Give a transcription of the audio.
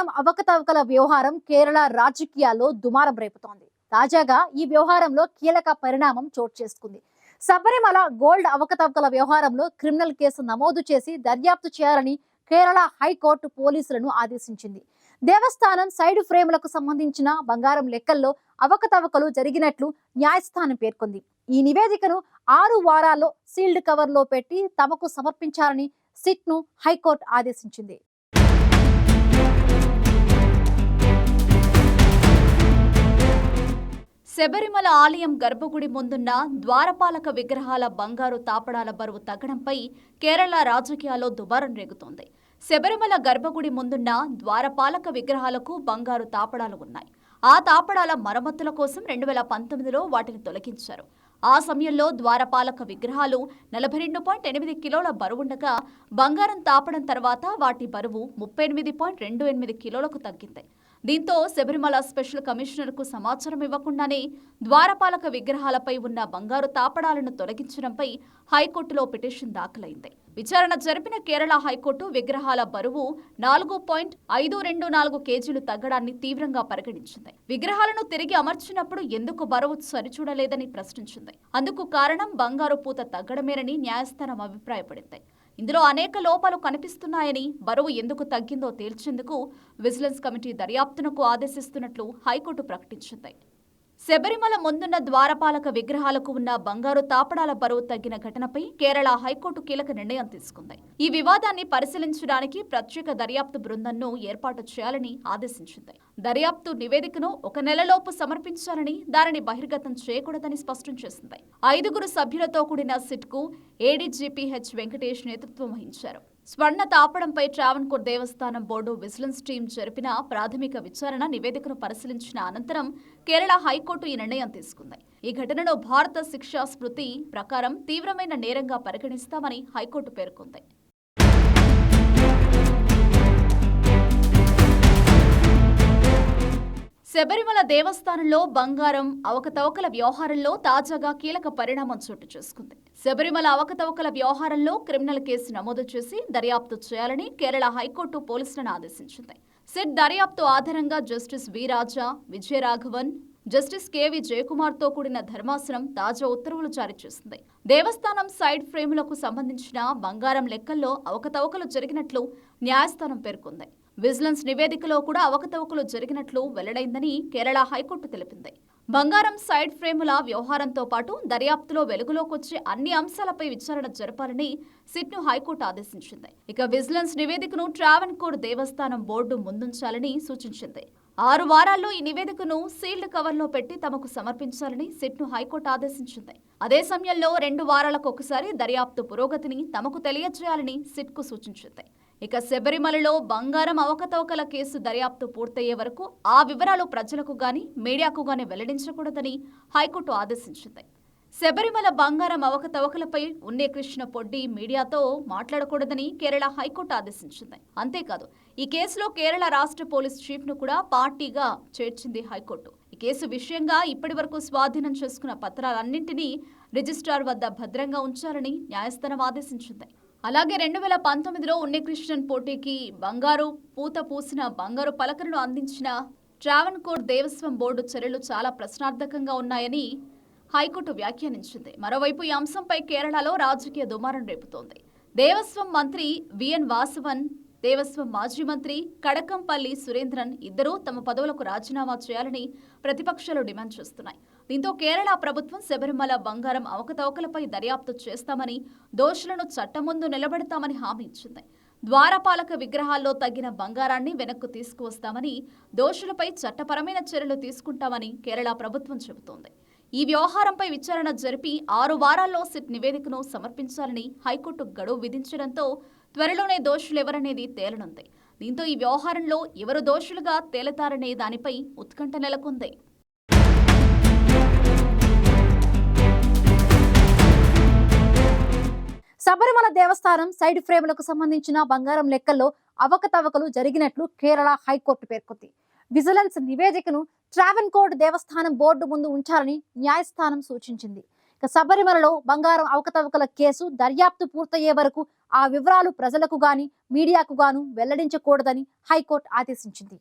బంగారం అవకతవకల వ్యవహారం కేరళ రాజకీయాల్లో దుమారం రేపుతోంది. తాజాగా ఈ వ్యవహారంలో కీలక పరిణామం చోటు చేసుకుంది. శబరిమల గోల్డ్ అవకతవకల వ్యవహారంలో క్రిమినల్ కేసు నమోదు చేసి దర్యాప్తు చేయాలని కేరళ హైకోర్టు పోలీసులను ఆదేశించింది. దేవస్థానం సైడ్ ఫ్రేములకు సంబంధించిన బంగారం లెక్కల్లో అవకతవకలు జరిగినట్లు న్యాయస్థానం పేర్కొంది. ఈ నివేదికను 6 వారాల్లో సీల్డ్ కవర్లో పెట్టి తమకు సమర్పించాలని సిట్ను హైకోర్టు ఆదేశించింది. శబరిమల ఆలయం గర్భగుడి ముందున్న ద్వారపాలక విగ్రహాల బంగారు తాపడాల బరువు తగ్గడంపై కేరళ రాజకీయాల్లో దుమారం రేగుతోంది. శబరిమల గర్భగుడి ముందున్న ద్వారపాలక విగ్రహాలకు బంగారు తాపడాలు ఉన్నాయి. ఆ తాపడాల మరమ్మతుల కోసం 2019లో వాటిని తొలగించారు. ఆ సమయంలో ద్వారపాలక విగ్రహాలు 42.8 కిలోల బరువుండగా బంగారం తాపడం తర్వాత వాటి బరువు 38.28 కిలోలకు తగ్గింది. దీంతో శబరిమల స్పెషల్ కమిషనర్కు సమాచారం ఇవ్వకుండానే ద్వారపాలక విగ్రహాలపై ఉన్న బంగారు తాపడాలను తొలగించడంపై హైకోర్టులో పిటిషన్ దాఖలైంది. విచారణ జరిపిన కేరళ హైకోర్టు విగ్రహాల బరువు 4.524 కేజీలు తగ్గడాన్ని తీవ్రంగా పరిగణించింది. విగ్రహాలను తిరిగి అమర్చినప్పుడు ఎందుకు బరువు సరిచూడలేదని ప్రశ్నించింది. అందుకు కారణం బంగారు పూత తగ్గడమేనని న్యాయస్థానం అభిప్రాయపడింది. ఇందులో అనేక లోపాలు కనిపిస్తున్నాయని, బరువు ఎందుకు తగ్గిందో తేల్చేందుకు విజిలెన్స్ కమిటీ దర్యాప్తునకు ఆదేశిస్తున్నట్లు హైకోర్టు ప్రకటించింది. శబరిమల ముందున్న ద్వారపాలక విగ్రహాలకు ఉన్న బంగారు తాపడాల బరువు తగ్గిన ఘటనపై కేరళ హైకోర్టు కీలక నిర్ణయం తీసుకుంది. ఈ వివాదాన్ని పరిశీలించడానికి ప్రత్యేక దర్యాప్తు బృందంను ఏర్పాటు చేయాలని ఆదేశించింది. దర్యాప్తు నివేదికను 1 నెలలోపు సమర్పించాలని, దానిని బహిర్గతం చేయకూడదని స్పష్టం చేసింది. 5 సభ్యులతో కూడిన సిట్కు ఏడీజీపీ హెచ్ వెంకటేష్ నేతృత్వం వహించారు. స్వర్ణ తాపడంపై ట్రావెన్కోర్ దేవస్థానం బోర్డు విజిలెన్స్ టీం జరిపిన ప్రాథమిక విచారణ నివేదికను పరిశీలించిన అనంతరం కేరళ హైకోర్టు ఈ నిర్ణయం తీసుకుంది. ఈ ఘటనను భారత శిక్షా స్మృతి ప్రకారం తీవ్రమైన నేరంగా పరిగణిస్తామని హైకోర్టు పేర్కొంది. శబరిమల దేవస్థానంలో బంగారం అవకతవకల వ్యవహారంలో తాజాగా కీలక పరిణామం చోటు చేసుకుంది. శబరిమల అవకతవకల వ్యవహారంలో క్రిమినల్ కేసు నమోదు చేసి దర్యాప్తు చేయాలని కేరళ హైకోర్టు పోలీసులను ఆదేశించింది. సిట్ దర్యాప్తు ఆధారంగా జస్టిస్ వి రాజా, విజయరాఘవన్, జస్టిస్ కెవి జయకుమార్తో కూడిన ధర్మాసనం తాజా ఉత్తర్వులు జారీ చేసింది. దేవస్థానం సైడ్ ఫ్రేములకు సంబంధించిన బంగారం లెక్కల్లో అవకతవకలు జరిగినట్లు న్యాయస్థానం పేర్కొంది. విజిలెన్స్ నివేదికలో కూడా అవకతవకలు జరిగినట్లు వెల్లడైందని కేరళ హైకోర్టు తెలిపింది. బంగారం సైడ్ ఫ్రేముల వ్యవహారంతో పాటు దర్యాప్తులో వెలుగులోకొచ్చే అన్ని అంశాలపై విచారణ జరపాలని సిట్ను హైకోర్టు ఆదేశించింది. ఇక విజిలెన్స్ నివేదికను ట్రావెన్కోర్ దేవస్థానం బోర్డు ముందుంచాలని సూచించింది. 6 వారాల్లో ఈ నివేదికను సీల్డ్ కవర్లో పెట్టి తమకు సమర్పించాలని సిట్ను హైకోర్టు ఆదేశించింది. అదే సమయంలో 2 వారాలకు ఒకసారి దర్యాప్తు పురోగతిని తమకు తెలియజేయాలని సిట్కు సూచించింది. ఇక శబరిమలలో బంగారం అవకతవకల కేసు దర్యాప్తు పూర్తయ్యే వరకు ఆ వివరాలు ప్రజలకు గాని, మీడియాకు గాని వెల్లడించకూడదని హైకోర్టు ఆదేశించింది. శబరిమల బంగారం అవకతవకలపై ఉన్నేకృష్ణ పొడ్డి మీడియాతో మాట్లాడకూడదని కేరళ హైకోర్టు ఆదేశించింది. అంతేకాదు, ఈ కేసులో కేరళ రాష్ట్ర పోలీస్ చీఫ్ను కూడా పార్టీగా చేర్చింది హైకోర్టు. ఈ కేసు విషయంగా ఇప్పటివరకు స్వాధీనం చేసుకున్న పత్రాలన్నింటినీ రిజిస్ట్రార్ వద్ద భద్రంగా ఉంచాలని న్యాయస్థానం ఆదేశించింది. అలాగే 2019లో ఉన్నేకృష్ణన్ పోటీకి బంగారు పూత పూసిన బంగారు పలకలను అందించిన ట్రావెన్కోర్ దేవస్వం బోర్డు చర్యలు చాలా ప్రశ్నార్థకంగా ఉన్నాయని హైకోర్టు వ్యాఖ్యానించింది. మరోవైపు ఈ అంశంపై కేరళలో రాజకీయ దుమారం రేపుతోంది. దేవస్వం మంత్రి విఎన్ వాసవన్, దేవస్వం మాజీ మంత్రి కడకంపల్లి సురేంద్రన్ ఇద్దరూ తమ పదవులకు రాజీనామా చేయాలని ప్రతిపక్షాలు డిమాండ్ చేస్తున్నాయి. దీంతో కేరళ ప్రభుత్వం శబరిమల బంగారం అవకతవకలపై దర్యాప్తు చేస్తామని, దోషులను చట్టం ముందు నిలబెడతామని హామీ ఇచ్చింది. ద్వారపాలక విగ్రహాల్లో తగ్గిన బంగారాన్ని వెనక్కు తీసుకువస్తామని, దోషులపై చట్టపరమైన చర్యలు తీసుకుంటామని కేరళ ప్రభుత్వం చెబుతోంది. ఈ వ్యవహారంపై విచారణ జరిపి 6 వారాల్లో సిట్ నివేదికను సమర్పించాలని హైకోర్టు గడువు విధించడంతో త్వరలోనే దోషులెవరనేది తేలనుంది. దీంతో ఈ వ్యవహారంలో ఎవరు దోషులుగా తేలతారనే దానిపై ఉత్కంఠ నెలకొంది. శబరిమల దేవస్థానం సైడ్ ఫ్రేములకు సంబంధించిన బంగారం లెక్కల్లో అవకతవకలు జరిగినట్లు కేరళ హైకోర్టు పేర్కొంది. విజిలెన్స్ నివేదికను ట్రావెన్కోర్ దేవస్థానం బోర్డు ముందు ఉంచాలని న్యాయస్థానం సూచించింది. ఇక శబరిమలలో బంగారం అవకతవకల కేసు దర్యాప్తు పూర్తయ్యే వరకు ఆ వివరాలు ప్రజలకు గాని మీడియాకు గాను వెల్లడించకూడదని హైకోర్టు ఆదేశించింది.